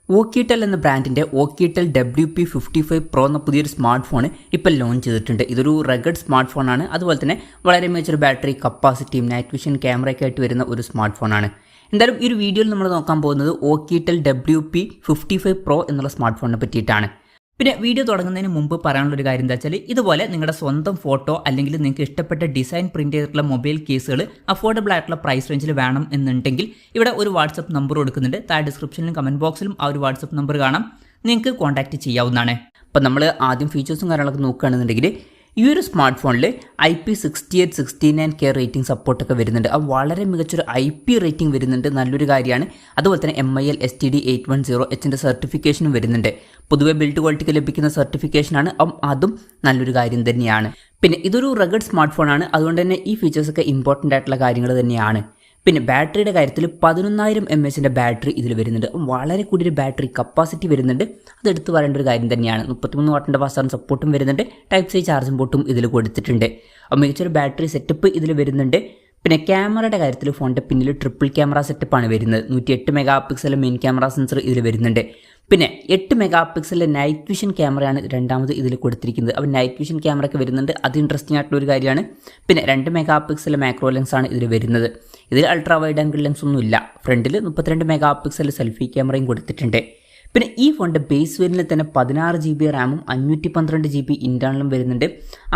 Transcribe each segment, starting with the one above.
ഓക്കിടെൽ എന്ന ബ്രാൻഡിൻ്റെ ഓക്കിടെൽ WP55 Pro എന്ന പുതിയൊരു സ്മാർട്ട് ഫോൺ ഇപ്പോൾ ലോഞ്ച് ചെയ്തിട്ടുണ്ട്. ഇതൊരു റഗഡ് സ്മാർട്ട് ഫോണാണ്. അതുപോലെ തന്നെ വളരെ മികച്ചൊരു ബാറ്ററി കപ്പാസിറ്റിയും നൈറ്റ് വിഷൻ ക്യാമറയൊക്കെ ആയിട്ട് വരുന്ന ഒരു സ്മാർട്ട് ഫോണാണ്. എന്തായാലും ഈ ഒരു വീഡിയോയിൽ നമ്മൾ നോക്കാൻ പോകുന്നത് ഓക്കിടെൽ WP55 Pro എന്നുള്ള സ്മാർട്ട് ഫോണിനെ പറ്റിയിട്ടാണ്. പിന്നെ വീഡിയോ തുടങ്ങുന്നതിന് മുമ്പ് പറയാനുള്ളൊരു കാര്യം എന്താ വെച്ചാൽ, ഇതുപോലെ നിങ്ങളുടെ സ്വന്തം ഫോട്ടോ അല്ലെങ്കിൽ നിങ്ങൾക്ക് ഇഷ്ടപ്പെട്ട ഡിസൈൻ പ്രിന്റ് ചെയ്തിട്ടുള്ള മൊബൈൽ കേസുകൾ അഫോർഡബിൾ ആയിട്ടുള്ള പ്രൈസ് റേഞ്ചിൽ വേണം എന്നുണ്ടെങ്കിൽ ഇവിടെ ഒരു വാട്സപ്പ് നമ്പർ കൊടുക്കുന്നുണ്ട്. താഴെ ഡിസ്ക്രിപ്ഷനിലും കമന്റ് ബോക്സിലും ആ ഒരു വാട്സപ്പ് നമ്പർ കാണാം, നിങ്ങൾക്ക് കോൺടാക്ട് ചെയ്യാവുന്നതാണ്. അപ്പോൾ നമ്മൾ ആദ്യം ഫീച്ചേഴ്സും കാര്യങ്ങളൊക്കെ നോക്കുകയാണെന്നുണ്ടെങ്കിൽ ഈ ഒരു സ്മാർട്ട് ഫോണിൽ IP68 69K റേറ്റിംഗ് സപ്പോർട്ടൊക്കെ വരുന്നുണ്ട്. അത് വളരെ മികച്ചൊരു IP റേറ്റിംഗ് വരുന്നുണ്ട്, നല്ലൊരു കാര്യമാണ്. അതുപോലെ തന്നെ MIL STD 810Hൻ്റെ സർട്ടിഫിക്കേഷനും വരുന്നുണ്ട്. പൊതുവെ ബിൽഡ് ക്വാളിറ്റിക്ക് ലഭിക്കുന്ന സർട്ടിഫിക്കേഷനാണ്, അതും നല്ലൊരു കാര്യം തന്നെയാണ്. പിന്നെ ഇതൊരു റഗഡ് സ്മാർട്ട് ഫോണാണ്, അതുകൊണ്ട് തന്നെ ഈ ഫീച്ചേഴ്സൊക്കെ ഇമ്പോർട്ടൻ്റ് ആയിട്ടുള്ള കാര്യങ്ങൾ തന്നെയാണ്. പിന്നെ ബാറ്ററിയുടെ കാര്യത്തിൽ 11,000 mAhൻ്റെ ബാറ്ററി ഇതിൽ വരുന്നുണ്ട്. വളരെ കൂടിയൊരു ബാറ്ററി കപ്പാസിറ്റി വരുന്നുണ്ട്, അത് എടുത്തു പറയേണ്ട ഒരു കാര്യം തന്നെയാണ്. 33 വാട്ടിൻ്റെ ഫാസ്റ്റ് ചാർജിംഗ് സപ്പോർട്ടും വരുന്നുണ്ട്, ടൈപ്പ് സി ചാർജിംഗ് പോർട്ടും ഇതിൽ കൊടുത്തിട്ടുണ്ട്. മികച്ചൊരു ബാറ്ററി സെറ്റപ്പ് ഇതിൽ വരുന്നുണ്ട്. പിന്നെ ക്യാമറയുടെ കാര്യത്തിൽ ഫോണിൻ്റെ പിന്നിൽ ട്രിപ്പിൾ ക്യാമറ സെറ്റപ്പാണ് വരുന്നത്. 108 mega pixel main camera sensor ഇതിൽ വരുന്നുണ്ട്. പിന്നെ 8 മെഗാ പിക്സലിലെ നൈറ്റ് വിഷൻ ക്യാമറയാണ് രണ്ടാമത് ഇതിൽ കൊടുത്തിരിക്കുന്നത്. അപ്പോൾ നൈറ്റ് വിഷൻ ക്യാമറ ഒക്കെ വരുന്നുണ്ട്, അത് ഇൻട്രസ്റ്റിംഗ് ആയിട്ടുള്ള ഒരു കാര്യമാണ്. പിന്നെ 2 മെഗാ പിക്സൽ മാക്രോ ലെൻസ് ആണ് ഇതിൽ വരുന്നത്. ഇതിൽ അൾട്രാ വൈഡ് ആംഗിൾ ലെൻസ് ഒന്നും ഇല്ല. ഫ്രണ്ടിൽ 32 മെഗാ പിക്സൽ സെൽഫി ക്യാമറയും കൊടുത്തിട്ടുണ്ട്. പിന്നെ ഈ ഫോണിൻ്റെ ബേസ് വേരിയന്റിൽ തന്നെ 16 GB റാമും 512 GB ഇൻറ്റേർണലും വരുന്നുണ്ട്.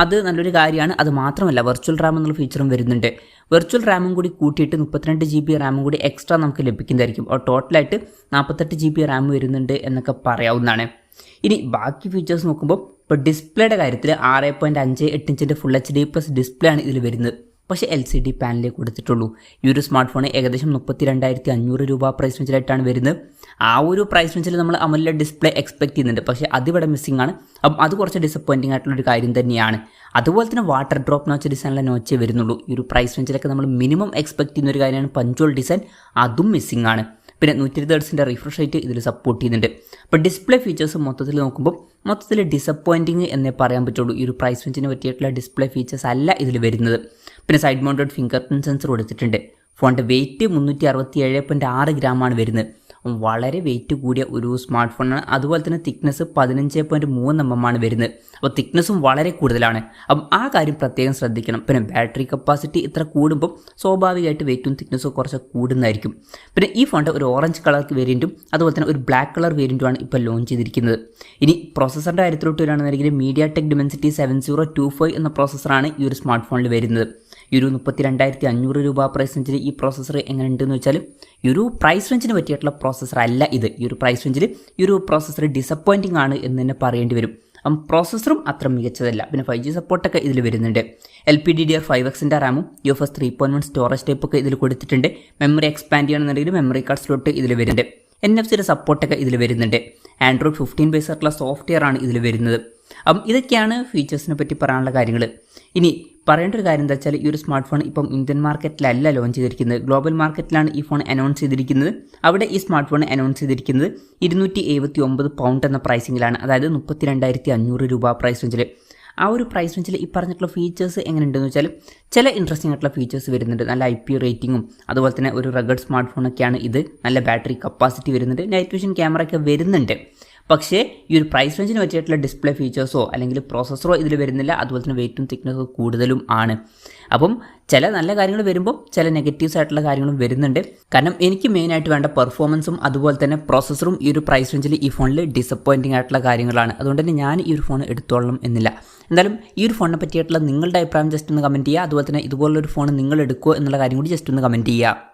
അത് നല്ലൊരു കാര്യമാണ്. അത് മാത്രമല്ല വെർച്വൽ റാം എന്നുള്ള ഫീച്ചറും വരുന്നുണ്ട്. വെർച്വൽ റാമും കൂടി കൂട്ടിയിട്ട് 32 GB റാമും കൂടി എക്സ്ട്രാ നമുക്ക് ലഭിക്കുന്നതായിരിക്കും. ടോട്ടലായിട്ട് 48 GB റാം വരുന്നുണ്ട് എന്നൊക്കെ പറയാവുന്നതാണ്. ഇനി ബാക്കി ഫീച്ചേഴ്സ് നോക്കുമ്പോൾ ഇപ്പോൾ ഡിസ്പ്ലേയുടെ കാര്യത്തിൽ 6.58 ഇഞ്ചിൻ്റെ ഫുൾ HD+ ഡിസ്പ്ലേ ആണ് ഇതിൽ വരുന്നത്. പക്ഷേ LCD പാനലേ കൊടുത്തിട്ടുള്ളൂ. ഈ ഒരു സ്മാർട്ട് ഫോൺ ഏകദേശം 32,500 രൂപ പ്രൈസ് റേഞ്ചിലായിട്ടാണ് വരുന്നത്. ആ ഒരു പ്രൈസ് റേഞ്ചിൽ നമ്മൾ AMOLED ഡിസ്പ്ലേ എക്സ്പെക്ട് ചെയ്യുന്നുണ്ട്, പക്ഷേ അതിവിടെ മിസ്സിംഗ് ആണ്. അപ്പം അത് കുറച്ച് ഡിസപ്പോയിൻറ്റിംഗ് ആയിട്ടുള്ളൊരു കാര്യം തന്നെയാണ്. അതുപോലെ തന്നെ വാട്ടർ ഡ്രോപ്പ് നോച്ച് ഡിസൈനിലെ നോച്ചേ വരുന്നുള്ളൂ. ഈ ഒരു പ്രൈസ് റേഞ്ചിലൊക്കെ നമ്മൾ മിനിമം എക്സ്പെക്ട് ചെയ്യുന്ന ഒരു കാര്യമാണ് പഞ്ച്വൽ ഡിസൈൻ, അതും മിസ്സിംഗ് ആണ്. പിന്നെ 120 Hzൻ്റെ റിഫ്രഷ് റേറ്റ് ഇതിൽ സപ്പോർട്ട് ചെയ്യുന്നുണ്ട്. അപ്പോൾ ഡിസ്പ്ലേ ഫീച്ചേഴ്സ് മൊത്തത്തിൽ നോക്കുമ്പോൾ മൊത്തത്തിൽ ഡിസപ്പോയിൻറ്റിംഗ് എന്നേ പറയാൻ പറ്റുള്ളൂ. ഈ ഒരു പ്രൈസ് റേഞ്ചിന് പറ്റിയിട്ടുള്ള ഡിസ്പ്ലേ ഫീച്ചേഴ്സ് അല്ല ഇതിൽ വരുന്നത്. പിന്നെ side mounted finger print sensor കൊടുത്തിട്ടുണ്ട്. ഫോണിൻ്റെ വെയിറ്റ് 367.6 ഗ്രാമാണ് വരുന്നത്. വളരെ വെയിറ്റ് കൂടിയ ഒരു സ്മാർട്ട് ഫോണാണ്. അതുപോലെ തന്നെ തിക്നെസ് 15.3 mm ആണ് വരുന്നത്. അപ്പോൾ തിക്നെസ്സും വളരെ കൂടുതലാണ്. അപ്പം ആ കാര്യം പ്രത്യേകം ശ്രദ്ധിക്കണം. പിന്നെ ബാറ്ററി കപ്പാസിറ്റി ഇത്ര കൂടുമ്പോൾ സ്വാഭാവികമായിട്ട് വെയിറ്റും തിക്നെസ്സും കുറച്ച് കൂടുന്നതായിരിക്കും. പിന്നെ ഈ ഫോണിൻ്റെ ഒരു ഓറഞ്ച് കളർ വേരിയൻറ്റും അതുപോലെ തന്നെ ഒരു ബ്ലാക്ക് കളർ വേരിയൻറ്റുമാണ് ഇപ്പോൾ ലോഞ്ച് ചെയ്തിരിക്കുന്നത്. ഇനി പ്രോസസ്സറിൻ്റെ കാര്യത്തിലോട്ട് വരികയാണെന്നുണ്ടെങ്കിൽ MediaTek Dimensity 7025 എന്ന പ്രോസസ്സറാണ് ഈ ഒരു സ്മാർട്ട് ഫോണിൽ വരുന്നത്. ഈ ഒരു 32,500 രൂപ പ്രൈസ് റേഞ്ചിൽ ഈ പ്രോസസ്സർ എങ്ങനെ ഉണ്ടെന്ന് വെച്ചാൽ, ഈ ഒരു പ്രൈസ് റേഞ്ചിന് പറ്റിയിട്ടുള്ള പ്രോസസ്സർ അല്ല ഇത്. ഈ ഒരു പ്രൈസ് റേഞ്ചിൽ ഈ ഒരു പ്രോസസ്സർ ഡിസപ്പോയിൻറ്റിംഗ് ആണ് എന്ന് തന്നെ പറയേണ്ടി വരും. പ്രോസസ്സറും അത്ര മികച്ചതല്ല. പിന്നെ 5G സപ്പോർട്ടൊക്കെ ഇതിൽ വരുന്നുണ്ട്. LPDDR5Xൻ്റെ റാമും UFS 3.1 സ്റ്റോറേജ് ടൈപ്പൊക്കെ ഇതിൽ കൊടുത്തിട്ടുണ്ട്. മെമ്മറി എക്സ്പാൻഡ് ചെയ്യണമെന്നുണ്ടെങ്കിൽ മെമ്മറി കാർഡ് സ്ലോട്ട് ഇതിൽ വരുന്നുണ്ട്. NFC-യുടെ സപ്പോർട്ടൊക്കെ ഇതിൽ വരുന്നുണ്ട്. Android 15 ബേസ് ആയിട്ടുള്ള സോഫ്റ്റ്വെയർ ആണ് ഇതിൽ വരുന്നത്. ഇതൊക്കെയാണ് ഫീച്ചേഴ്സിനെ പറ്റി പറയാനുള്ള കാര്യങ്ങൾ. ഇനി പറയേണ്ട ഒരു കാര്യം എന്താ വെച്ചാൽ, ഈ ഒരു സ്മാർട്ട് ഫോൺ ഇപ്പം ഇന്ത്യൻ മാർക്കറ്റിലല്ല ലോഞ്ച് ചെയ്തിരിക്കുന്നത്, ഗ്ലോബൽ മാർക്കറ്റിലാണ് ഈ ഫോൺ അനൗൺസ് ചെയ്തിരിക്കുന്നത്. അവിടെ ഈ സ്മാർട്ട് ഫോൺ അനൗൺസ് ചെയ്തിരിക്കുന്നത് 279 പൗണ്ട് എന്ന പ്രൈസിങ്ങിലാണ്, അതായത് 32,500 രൂപ പ്രൈസ് റേഞ്ചിൽ. ആ ഒരു പ്രൈസ് റേഞ്ചിൽ ഈ പറഞ്ഞിട്ടുള്ള ഫീച്ചേഴ്സ് എങ്ങനെയുണ്ടെന്ന് വെച്ചാൽ, ചില ഇൻട്രസ്റ്റിംഗ് ആയിട്ടുള്ള ഫീച്ചേഴ്സ് വരുന്നുണ്ട്. നല്ല IP റേറ്റിംഗും അതുപോലെ തന്നെ ഒരു റഗഡ് സ്മാർട്ട് ഫോണൊക്കെയാണ് ഇത്. നല്ല ബാറ്ററി കപ്പാസിറ്റി വരുന്നുണ്ട്, നൈറ്റ് വിഷൻ ക്യാമറ ഒക്കെ വരുന്നുണ്ട്. പക്ഷേ ഈ ഒരു പ്രൈസ് റേഞ്ചിന് പറ്റിയിട്ടുള്ള ഡിസ്പ്ലേ ഫീച്ചേഴ്സോ അല്ലെങ്കിൽ പ്രോസസ്സറോ ഇതിൽ വരുന്നില്ല. അതുപോലെ തന്നെ വെയിറ്റും തിക്നെസ്സും കൂടുതലും ആണ്. അപ്പം ചില നല്ല കാര്യങ്ങൾ വരുമ്പോൾ ചില നെഗറ്റീവ്സ് ആയിട്ടുള്ള കാര്യങ്ങളും വരുന്നുണ്ട്. കാരണം എനിക്ക് മെയിനായിട്ട് വേണ്ട പെർഫോമൻസും അതുപോലെ തന്നെ പ്രോസസ്സറും ഈ ഒരു പ്രൈസ് റേഞ്ചിൽ ഈ ഫോണിൽ ഡിസപ്പോയിൻറ്റിംഗ് ആയിട്ടുള്ള കാര്യങ്ങളാണ്. അതുകൊണ്ട് തന്നെ ഞാൻ ഈ ഒരു ഫോൺ എടുത്തോളണം എന്നില്ല. എന്തായാലും ഈ ഒരു ഫോണിനെ പറ്റിയിട്ടുള്ള നിങ്ങളുടെ അഭിപ്രായം ജസ്റ്റ് ഒന്ന് കമൻറ്റ് ചെയ്യുക. അതുപോലെ തന്നെ ഇതുപോലൊരു ഫോൺ നിങ്ങൾ എടുക്കുമോ എന്നുള്ള കാര്യം കൂടി ജസ്റ്റ് ഒന്ന് കമൻറ്റ് ചെയ്യുക.